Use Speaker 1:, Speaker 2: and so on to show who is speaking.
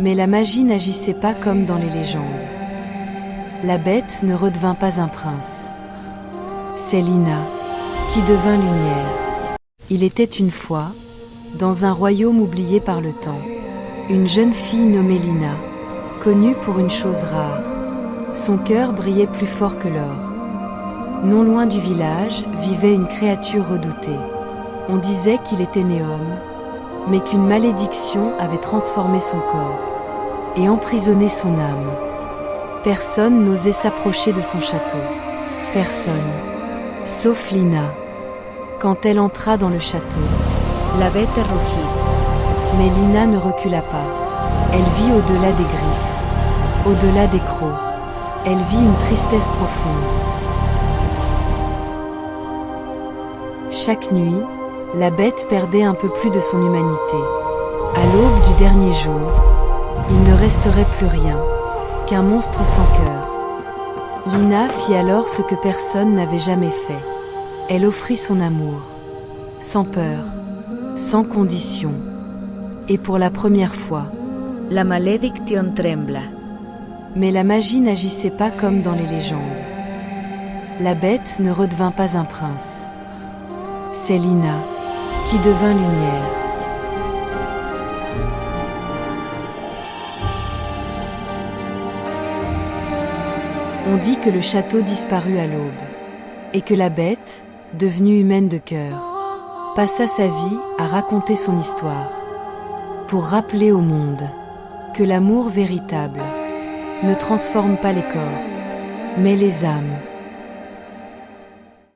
Speaker 1: Mais la magie n'agissait pas comme dans les légendes. La bête ne redevint pas un prince. C'est Lina qui devint lumière. Il était une fois, dans un royaume oublié par le temps, une jeune fille nommée Lina, connue pour une chose rare. Son cœur brillait plus fort que l'or. Non loin du village vivait une créature redoutée. On disait qu'il était né homme, mais qu'une malédiction avait transformé son corps et emprisonné son âme. Personne n'osait s'approcher de son château. Personne, sauf Lina. Quand elle entra dans le château, la bête rugit. Mais Lina ne recula pas. Elle vit au-delà des griffes, au-delà des crocs. Elle vit une tristesse profonde. Chaque nuit, la bête perdait un peu plus de son humanité. À l'aube du dernier jour, il ne resterait plus rien qu'un monstre sans cœur. Lina fit alors ce que personne n'avait jamais fait. Elle offrit son amour, sans peur, sans condition. Et pour la première fois,
Speaker 2: la malédiction trembla.
Speaker 1: Mais la magie n'agissait pas comme dans les légendes. La bête ne redevint pas un prince. C'est Lina qui devint lumière. On dit que le château disparut à l'aube, et que la bête, devenue humaine de cœur, passa sa vie à raconter son histoire, pour rappeler au monde que l'amour véritable ne transforme pas les corps, mais les âmes.